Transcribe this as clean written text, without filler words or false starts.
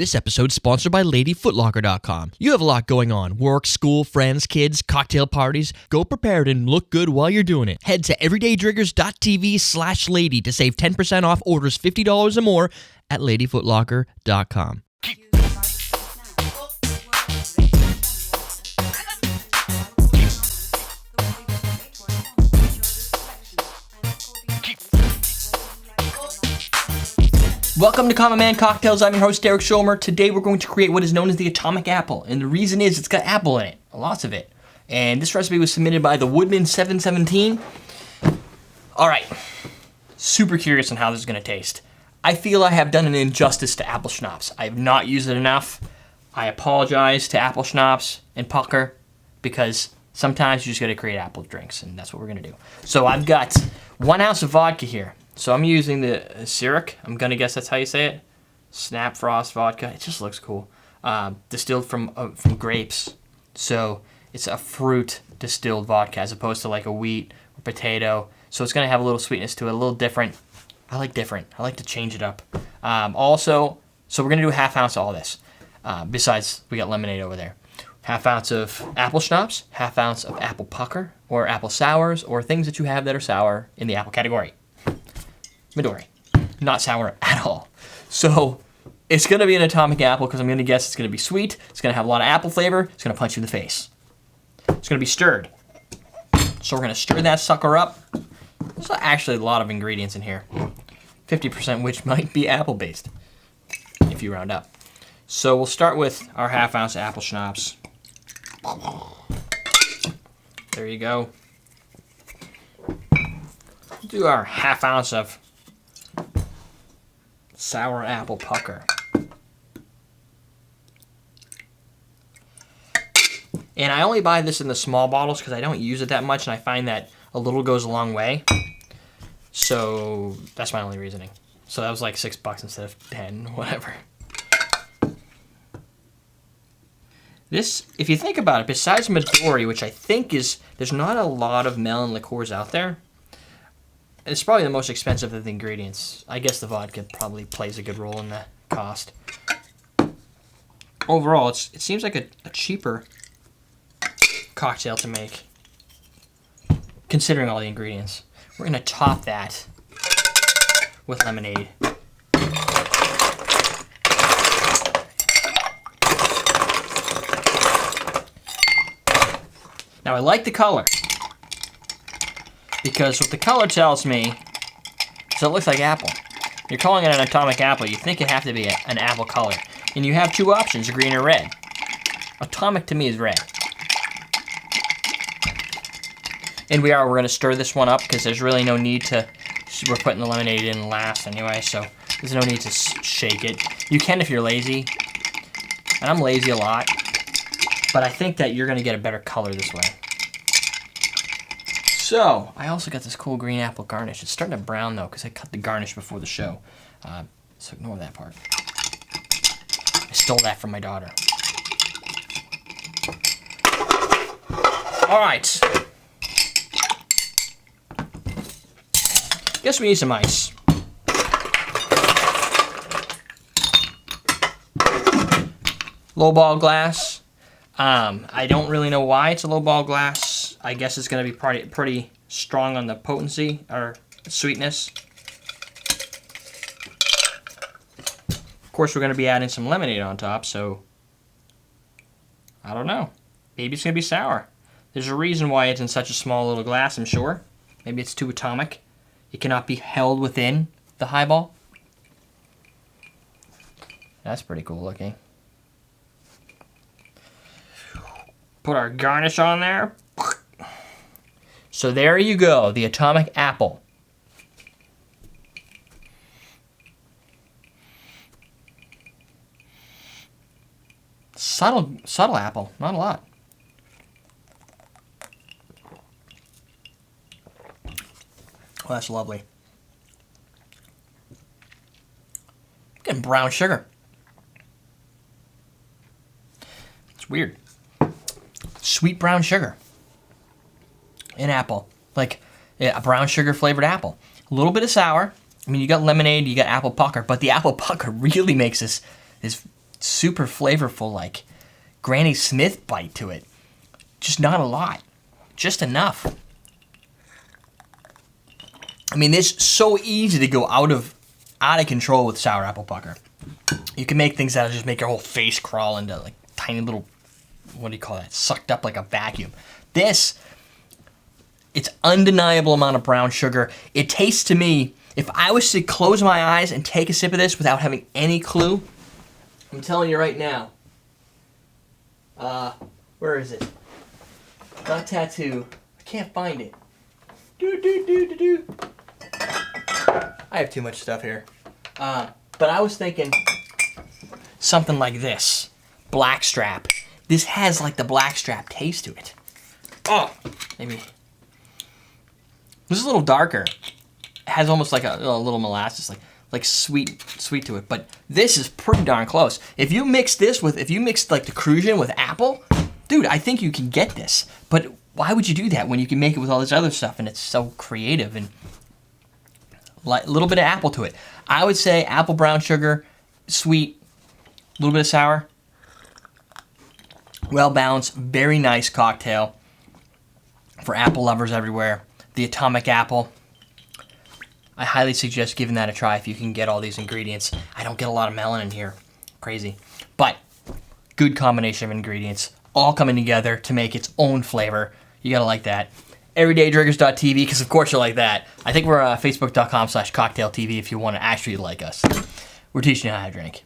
This episode's sponsored by LadyFootlocker.com. You have a lot going on. Work, school, friends, kids, cocktail parties. Go prepared and look good while you're doing it. Head to everydaydrinkers.tv/lady to save 10% off orders $50 or more at LadyFootlocker.com. Welcome to Common Man Cocktails. I'm your host, Derek Schomer. Today we're going to create what is known as the atomic apple. And the reason is it's got apple in it, lots of it. And this recipe was submitted by the Woodman 717. All right, super curious on how this is going to taste. I feel I have done an injustice to apple schnapps. I have not used it enough. I apologize to apple schnapps and pucker because sometimes you just got to create apple drinks, and that's what we're going to do. So I've got 1 ounce of vodka here. So I'm using the Syrup. I'm going to guess that's how you say it. Snap Frost vodka. It just looks cool. Distilled from grapes. So it's a fruit distilled vodka as opposed to like a wheat or potato. So it's going to have a little sweetness to it, a little different. I like different. I like to change it up. Also, so we're going to do a half ounce of all this. Besides, we got lemonade over there. Half ounce of apple schnapps, half ounce of apple pucker or apple sours or things that you have that are sour in the apple category. Midori, not sour at all. So it's going to be an atomic apple because I'm going to guess it's going to be sweet. It's going to have a lot of apple flavor. It's going to punch you in the face. It's going to be stirred. So we're going to stir that sucker up. There's actually a lot of ingredients in here. 50% which might be apple-based, if you round up. So we'll start with our half ounce of apple schnapps. There you go. Do our half ounce of sour apple pucker. And I only buy this in the small bottles because I don't use it that much, and I find that a little goes a long way. So that's my only reasoning. So that was like $6 instead of 10, whatever. This, if you think about it, besides Midori, which I think is, there's not a lot of melon liqueurs out there. It's probably the most expensive of the ingredients. I guess the vodka probably plays a good role in the cost. Overall, it seems like a cheaper cocktail to make, considering all the ingredients. We're going to top that with lemonade. Now, I like the color. Because what the color tells me is it looks like apple. You're calling it an atomic apple. You think it'd have to be an apple color. And you have two options, green or red. Atomic to me is red. And we're going to stir this one up because there's really no need to, we're putting the lemonade in last anyway, so there's no need to shake it. You can if you're lazy. And I'm lazy a lot. But I think that you're going to get a better color this way. So, I also got this cool green apple garnish. It's starting to brown though, because I cut the garnish before the show. So ignore that part. I stole that from my daughter. All right. Guess we need some ice. Low ball glass. I don't really know why it's a low ball glass. I guess it's going to be pretty strong on the potency or sweetness. Of course, we're going to be adding some lemonade on top, so I don't know. Maybe it's going to be sour. There's a reason why it's in such a small little glass, I'm sure. Maybe it's too atomic. It cannot be held within the highball. That's pretty cool looking. Put our garnish on there. So there you go, the atomic apple. Subtle apple, not a lot. Oh, that's lovely. I'm getting brown sugar. It's weird. Sweet brown sugar. In apple. Like a brown sugar flavored apple. A little bit of sour. I mean, you got lemonade, you got apple pucker, but the apple pucker really makes this super flavorful, like Granny Smith bite to it. Just not a lot, just enough. I mean, it's so easy to go out of control with sour apple pucker. You can make things that'll just make your whole face crawl into like tiny little, what do you call that? Sucked up like a vacuum. This, it's undeniable amount of brown sugar. It tastes to me, if I was to close my eyes and take a sip of this without having any clue, I'm telling you right now. Where is it? Not tattoo. I can't find it. I have too much stuff here. But I was thinking something like this. Blackstrap. This has like the blackstrap taste to it. Oh, maybe. This is a little darker. It has almost like a little molasses, like sweet to it. But this is pretty darn close. If you mix like the Crucian with apple, dude, I think you can get this. But why would you do that when you can make it with all this other stuff and it's so creative and a little bit of apple to it? I would say apple brown sugar, sweet, a little bit of sour. Well balanced, very nice cocktail for apple lovers everywhere. The Atomic Apple. I highly suggest giving that a try if you can get all these ingredients. I don't get a lot of melon in here. Crazy. But good combination of ingredients all coming together to make its own flavor. You gotta like that. EverydayDrinkers.tv, because of course you like that. I think we're Facebook.com/CocktailTV if you want to actually like us. We're teaching you how to drink.